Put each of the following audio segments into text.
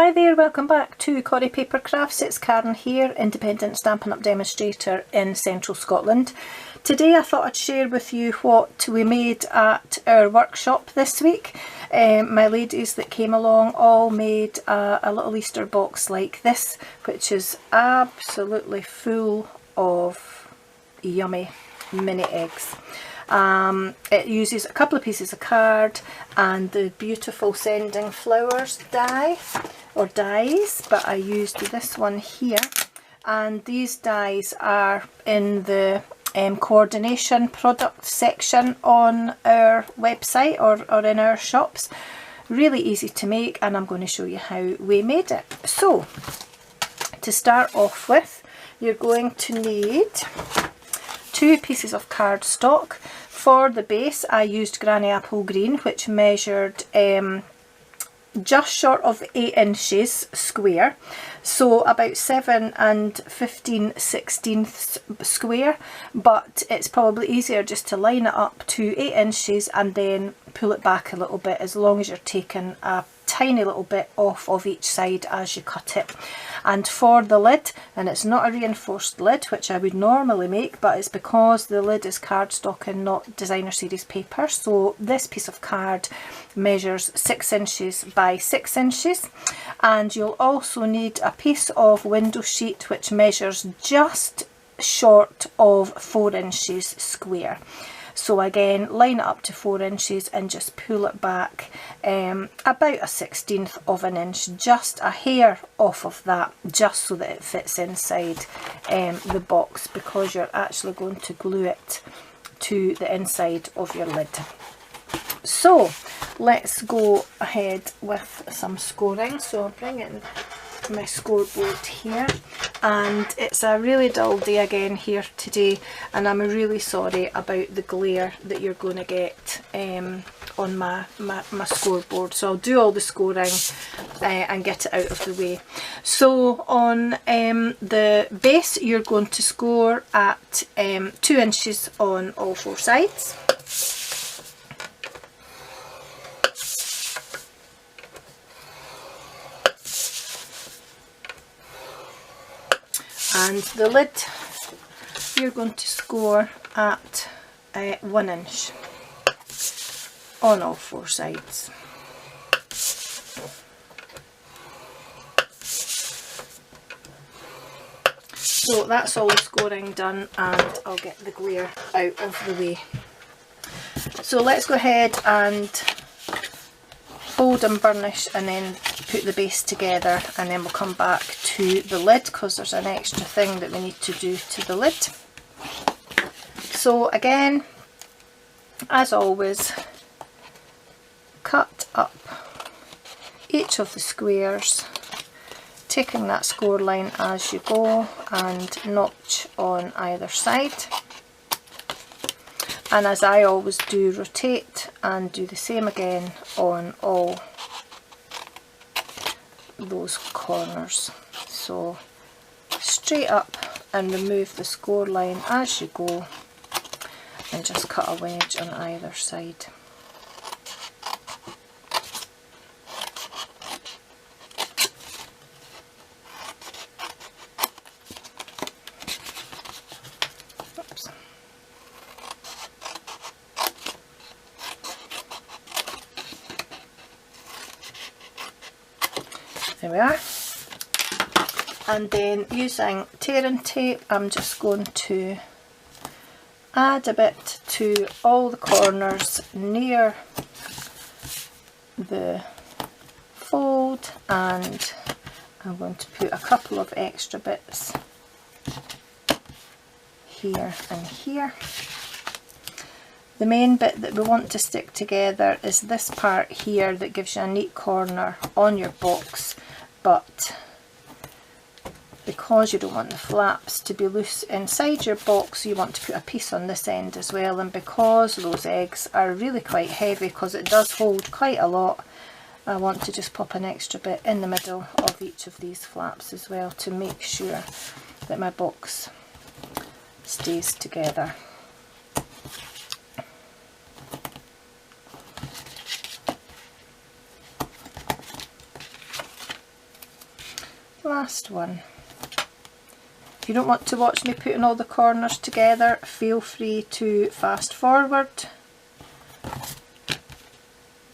Hi there, welcome back to Corrie Papercrafts. It's Karen here, Independent Stampin Up demonstrator in Central Scotland. Today I thought I'd share with you what we made at our workshop this week. My ladies that came along all made a little Easter box like this, which is absolutely full of yummy mini eggs. It uses a couple of pieces of card and the beautiful sending flowers die or dies, but I used this one here, and these dies are in the coordination product section on our website or in our shops. Really easy to make, and I'm going to show you how we made it. So to start off with, you're going to need 2 pieces of cardstock. For the base I used Granny Apple Green, which measured just short of 8 inches square, so about 7 15/16 square, but it's probably easier just to line it up to 8 inches and then pull it back a little bit, as long as you're taking a tiny little bit off of each side as you cut it. And for the lid, and it's not a reinforced lid, which I would normally make, but it's because the lid is cardstock and not designer series paper, so this piece of card measures 6 inches by 6 inches. And you'll also need a piece of window sheet which measures just short of 4 inches square. So again, line it up to 4 inches and just pull it back about 1/16 of an inch, just a hair off of that, just so that it fits inside the box, because you're actually going to glue it to the inside of your lid. So let's go ahead with some scoring. So I'll bring in my scoreboard here, and it's a really dull day again here today, and I'm really sorry about the glare that you're going to get on my scoreboard, so I'll do all the scoring and get it out of the way. So on the base, you're going to score at 2 inches on all 4 sides. And the lid, you're going to score at 1 inch on all 4 sides. So that's all the scoring done, and I'll get the glare out of the way. So let's go ahead and fold and burnish and then put the base together, and then we'll come back to the lid because there's an extra thing that we need to do to the lid. So again, as always, cut up each of the squares, taking that score line as you go, and notch on either side. And as I always do, rotate and do the same again on all those corners. So straight up and remove the score line as you go, and just cut a wedge on either side. Oops. There we are. And then using tearing tape, I'm just going to add a bit to all the corners near the fold, and I'm going to put a couple of extra bits here and here. The main bit that we want to stick together is this part here that gives you a neat corner on your box, but because you don't want the flaps to be loose inside your box, you want to put a piece on this end as well. And because those eggs are really quite heavy, because it does hold quite a lot, I want to just pop an extra bit in the middle of each of these flaps as well, to make sure that my box stays together. last one. If you don't want to watch me putting all the corners together, feel free to fast forward.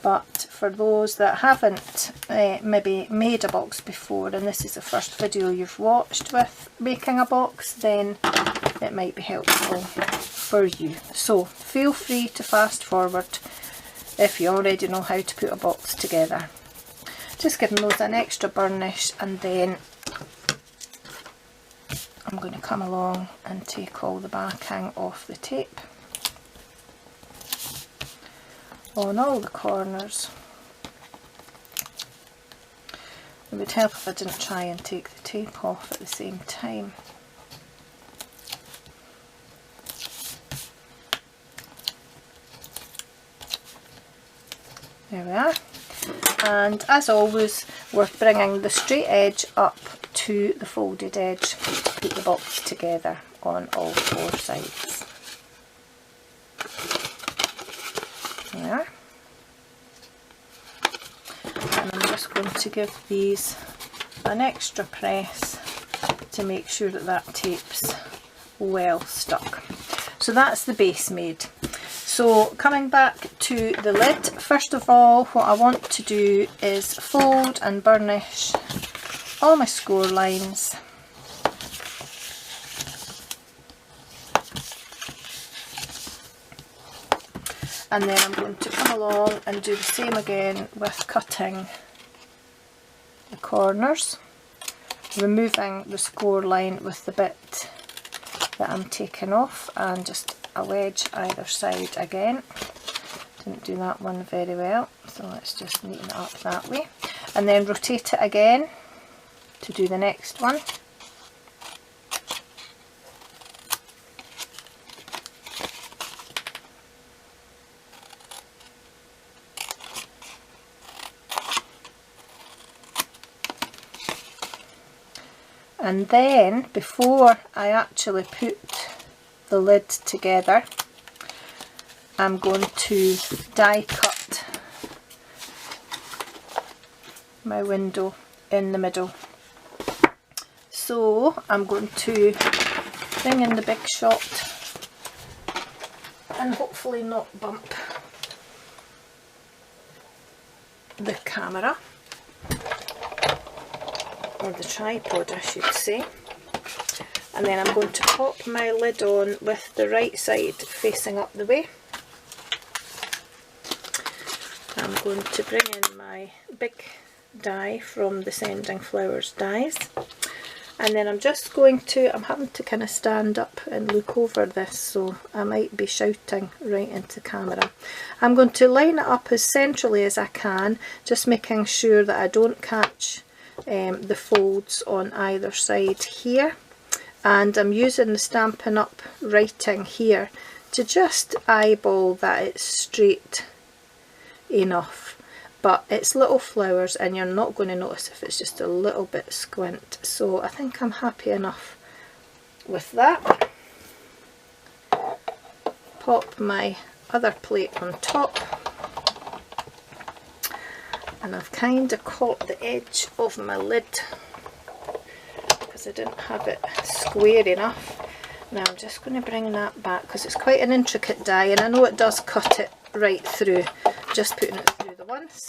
But for those that haven't maybe made a box before, and this is the first video you've watched with making a box, then it might be helpful for you. So feel free to fast forward if you already know how to put a box together. Just giving those an extra burnish, and then I'm going to come along and take all the backing off the tape on all the corners. It would help if I didn't try and take the tape off at the same time. There we are. And as always, we're bringing the straight edge up to the folded edge to put the box together on all four sides. There. And I'm just going to give these an extra press to make sure that that tape's well stuck. So that's the base made. So coming back to the lid, first of all what I want to do is fold and burnish all my score lines. And then I'm going to come along and do the same again with cutting the corners, removing the score line with the bit that I'm taking off, and just a wedge either side again. Didn't do that one very well, so let's just neaten it up that way. And then rotate it again to do the next one. And then, before I actually put the lid together, I'm going to die cut my window in the middle. So I'm going to bring in the big shot and hopefully not bump the camera, or the tripod I should say. And then I'm going to pop my lid on with the right side facing up the way. I'm going to bring in my big die from the Sending Flowers dies, and then I'm just going to, I'm having to kind of stand up and look over this, so I might be shouting right into camera. I'm going to line it up as centrally as I can, just making sure that I don't catch the folds on either side here, and I'm using the Stampin' Up writing here to just eyeball that it's straight enough, but it's little flowers and you're not going to notice if it's just a little bit squint, so I think I'm happy enough with that. Pop my other plate on top, and I've kind of caught the edge of my lid because I didn't have it square enough. Now I'm just going to bring that back because it's quite an intricate die, and I know it does cut it right through, just putting it through the once.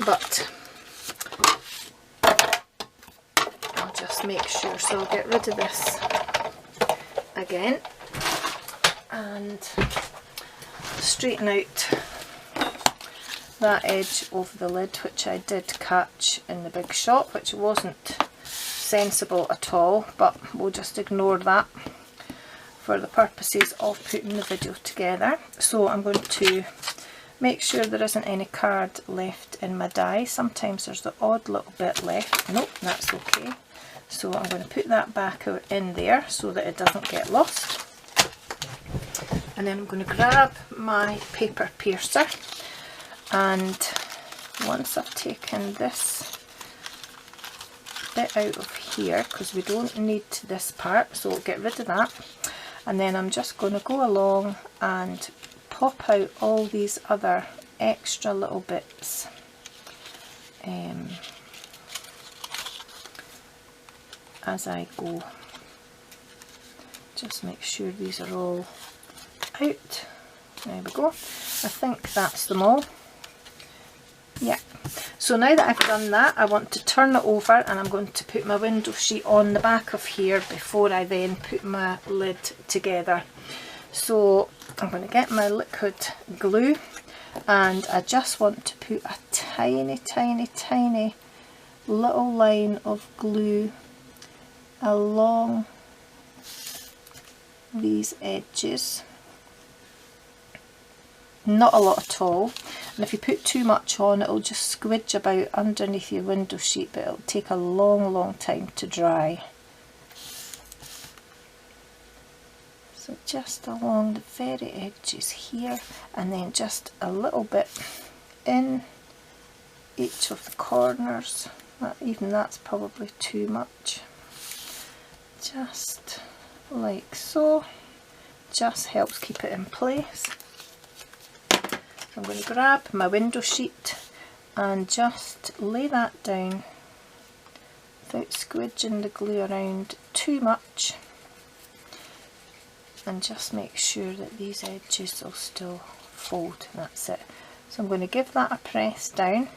But I'll just make sure, so I'll get rid of this again and straighten out that edge over the lid, which I did catch in the big shot, which wasn't sensible at all, but we'll just ignore that for the purposes of putting the video together. So I'm going to make sure there isn't any card left in my die. Sometimes there's the odd little bit left. Nope, that's okay. So I'm going to put that back out in there so that it doesn't get lost. And then I'm going to grab my paper piercer, and once I've taken this bit out of here, because we don't need this part, so get rid of that, and then I'm just going to go along and pop out all these other extra little bits as I go. Just make sure these are all out. There we go. I think that's them all. Yeah. So now that I've done that, I want to turn it over and I'm going to put my window sheet on the back of here before I then put my lid together. So I'm going to get my liquid glue and I just want to put a tiny, tiny, tiny little line of glue along these edges. Not a lot at all, and if you put too much on it'll just squidge about underneath your window sheet, but it'll take a long time to dry. So just along the very edges here, and then just a little bit in each of the corners. Even that's probably too much. Just like so. Just helps keep it in place. So I'm going to grab my window sheet and just lay that down without squidging the glue around too much, and just make sure that these edges will still fold. That's it. So I'm going to give that a press down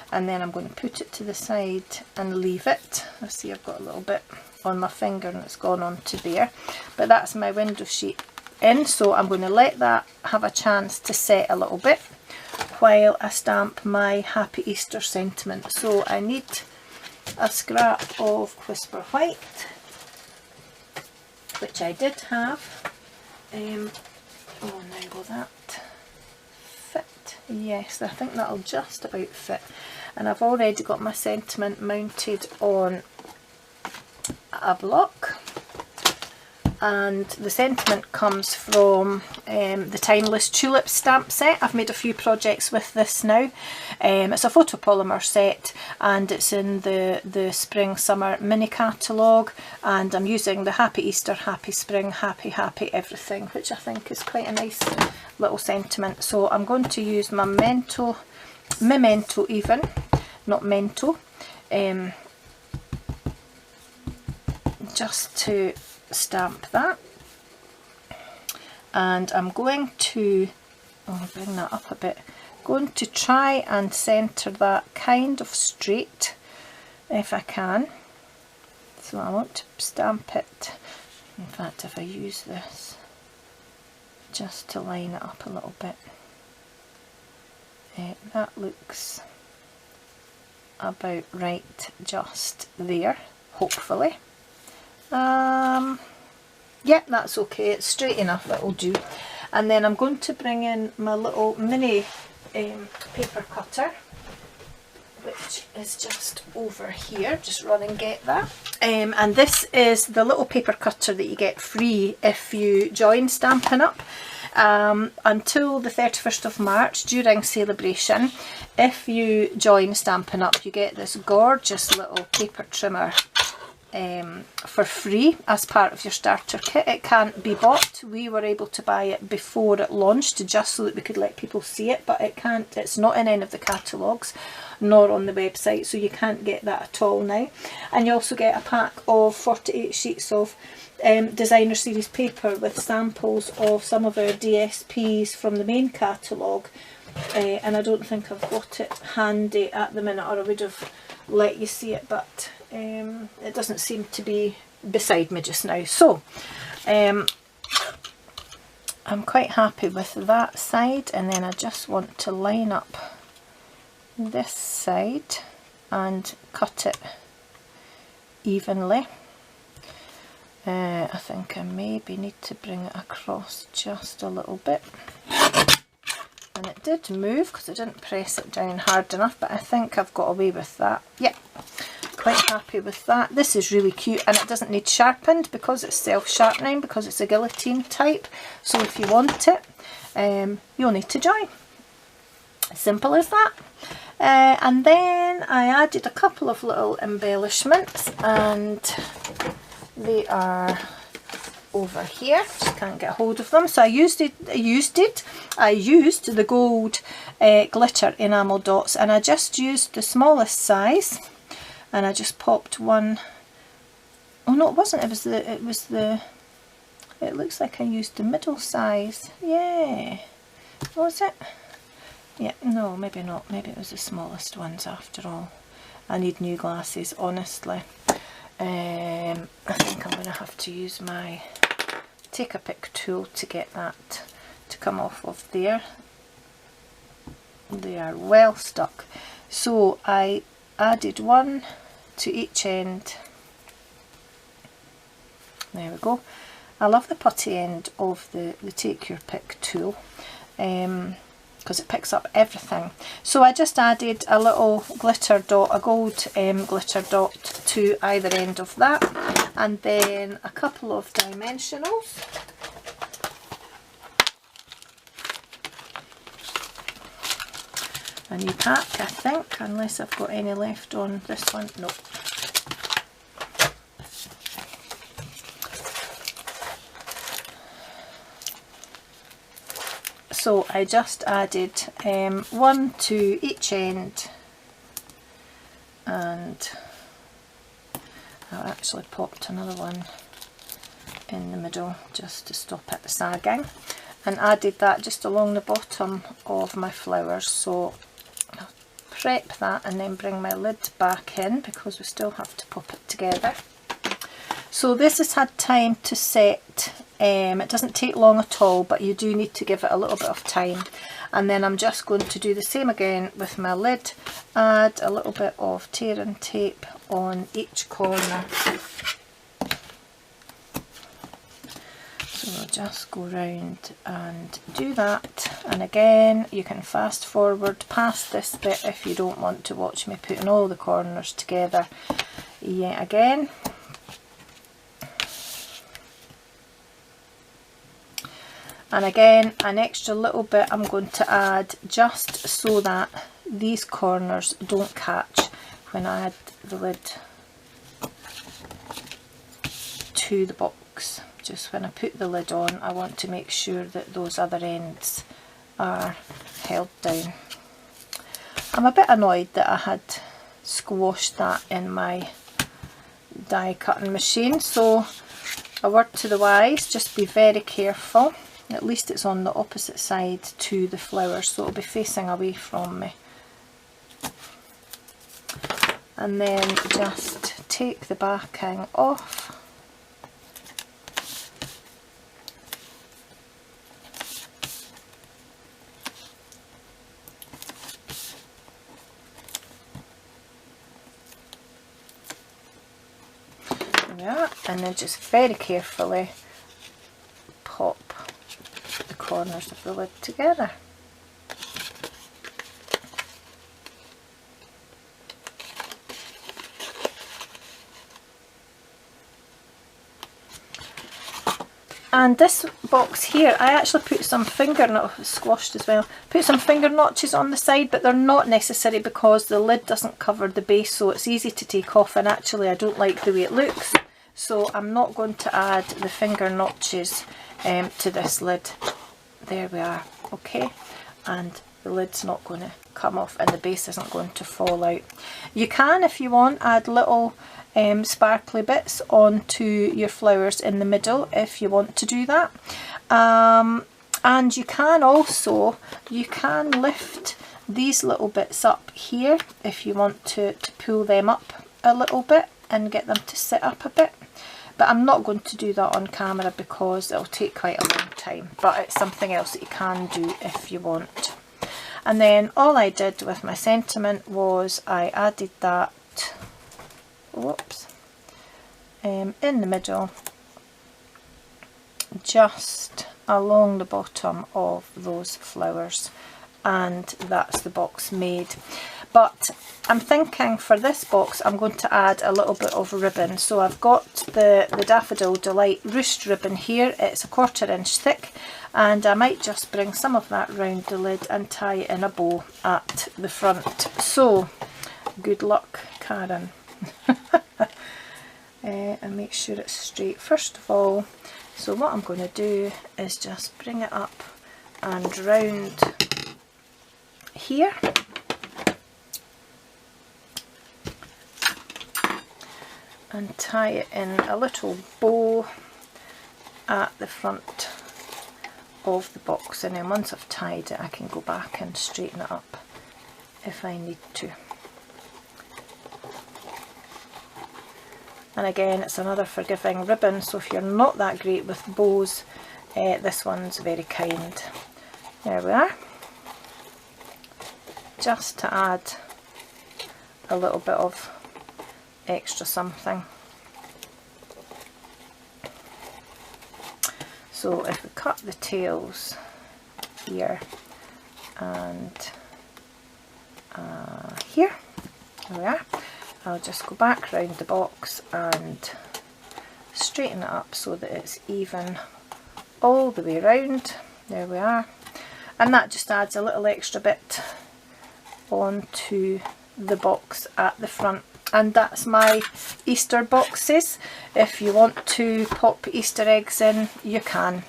and then I'm going to put it to the side and leave it. I see I've got a little bit on my finger and it's gone on to there, but that's my window sheet in, so I'm going to let that have a chance to set a little bit while I stamp my Happy Easter sentiment. So I need a scrap of Whisper White, which I did have. Oh, now will that fit? Yes, I think that'll just about fit. And I've already got my sentiment mounted on a block, and the sentiment comes from the Timeless Tulip stamp set. I've made a few projects with this now. It's a photopolymer set and it's in the Spring Summer mini catalogue, and I'm using the Happy Easter, Happy Spring, Happy Everything, which I think is quite a nice little sentiment. So I'm going to use my Memento even, not Mento, just to stamp that. And I'm going to bring that up a bit, going to try and centre that kind of straight if I can. So I want to stamp it, in fact if I use this just to line it up a little bit, that looks about right just there, hopefully. Yeah, that's okay, it's straight enough, that'll do. And then I'm going to bring in my little mini paper cutter, which is just over here. Just run and get that. And this is the little paper cutter that you get free if you join Stampin' Up. Until the 31st of March during celebration, if you join Stampin' Up, you get this gorgeous little paper trimmer for free as part of your starter kit. It can't be bought. We were able to buy it before it launched just so that we could let people see it, but it's not in any of the catalogues nor on the website, so you can't get that at all now. And you also get a pack of 48 sheets of designer series paper with samples of some of our DSPs from the main catalogue, and I don't think I've got it handy at the minute, or I would have let you see it, but it doesn't seem to be beside me just now. So I'm quite happy with that side, and then I just want to line up this side and cut it evenly. I think I maybe need to bring it across just a little bit. And it did move because I didn't press it down hard enough, but I think I've got away with that. Yep, quite happy with that. This is really cute, and it doesn't need sharpened because it's self-sharpening, because it's a guillotine type. So if you want it, you'll need to join. Simple as that. And then I added a couple of little embellishments, and they are over here. Just can't get hold of them. So I used the gold glitter enamel dots, and I just used the smallest size, and I just popped one. Oh no, it wasn't, it looks like I used the middle size. Yeah, was it? Yeah, no, maybe not, maybe it was the smallest ones after all. I need new glasses, honestly. I think I'm going to have to use my take a pick tool to get that to come off of there. They are well stuck. So I added one to each end. There we go. I love the putty end of the take your pick tool, because it picks up everything. So I just added a little glitter dot, a gold glitter dot to either end of that, and then a couple of dimensionals. A new pack, I think, unless I've got any left on this one. Nope. So I just added one to each end, and I actually popped another one in the middle just to stop it sagging, and added that just along the bottom of my flowers. So I'll prep that and then bring my lid back in, because we still have to pop it together. So this has had time to set. It doesn't take long at all, but you do need to give it a little bit of time. And then I'm just going to do the same again with my lid. Add a little bit of tearing tape on each corner. So we'll just go round and do that. And again, you can fast forward past this bit if you don't want to watch me putting all the corners together yet again. And again, an extra little bit I'm going to add just so that these corners don't catch when I add the lid to the box. Just when I put the lid on, I want to make sure that those other ends are held down. I'm a bit annoyed that I had squashed that in my die cutting machine, so a word to the wise, just be very careful. At least it's on the opposite side to the flowers, so it'll be facing away from me. And then just take the backing off. There we are. And then just very carefully pop the corners of the lid together. And this box here, I actually put some squashed as well, put some finger notches on the side, but they're not necessary because the lid doesn't cover the base, so it's easy to take off, and actually I don't like the way it looks, so I'm not going to add the finger notches to this lid. There we are, okay, and the lid's not going to come off and the base isn't going to fall out. You can, if you want, add little sparkly bits onto your flowers in the middle if you want to do that, and you can also, lift these little bits up here if you want to pull them up a little bit and get them to sit up a bit. But I'm not going to do that on camera because it'll take quite a long time, but it's something else that you can do if you want. And then all I did with my sentiment was I added that, whoops, in the middle, just along the bottom of those flowers, and that's the box made. But I'm thinking for this box I'm going to add a little bit of ribbon. So I've got the Daffodil Delight Roost ribbon here. It's 1/4 inch thick, and I might just bring some of that round the lid and tie it in a bow at the front. So good luck, Karen. And make sure it's straight first of all. So what I'm going to do is just bring it up and round here. And tie it in a little bow at the front of the box, and then once I've tied it I can go back and straighten it up if I need to. And again, it's another forgiving ribbon, so if you're not that great with bows, this one's very kind. There we are. Just to add a little bit of extra something. So if we cut the tails here and here, there we are. I'll just go back round the box and straighten it up so that it's even all the way round. There we are. And that just adds a little extra bit onto the box at the front. And that's my Easter boxes. If you want to pop Easter eggs in, you can,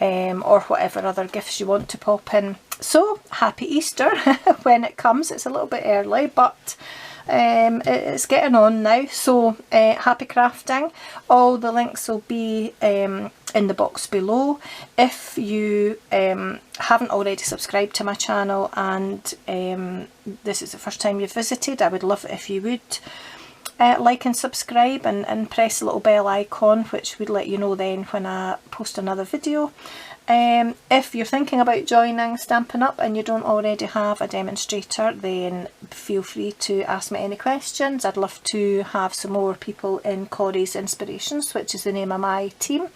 or whatever other gifts you want to pop in. So happy Easter when it comes. It's a little bit early, but it's getting on now. So happy crafting. All the links will be in the box below. If you haven't already subscribed to my channel and this is the first time you've visited, I would love it if you would like and subscribe and press the little bell icon, which would let you know then when I post another video. If you're thinking about joining Stampin' Up and you don't already have a demonstrator, then feel free to ask me any questions. I'd love to have some more people in Corrie's Inspirations, which is the name of my team.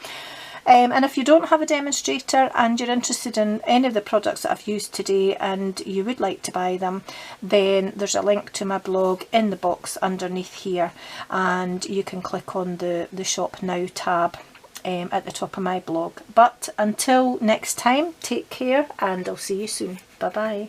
And if you don't have a demonstrator and you're interested in any of the products that I've used today and you would like to buy them, then there's a link to my blog in the box underneath here, and you can click on the Shop Now tab at the top of my blog. But until next time, take care and I'll see you soon. Bye bye.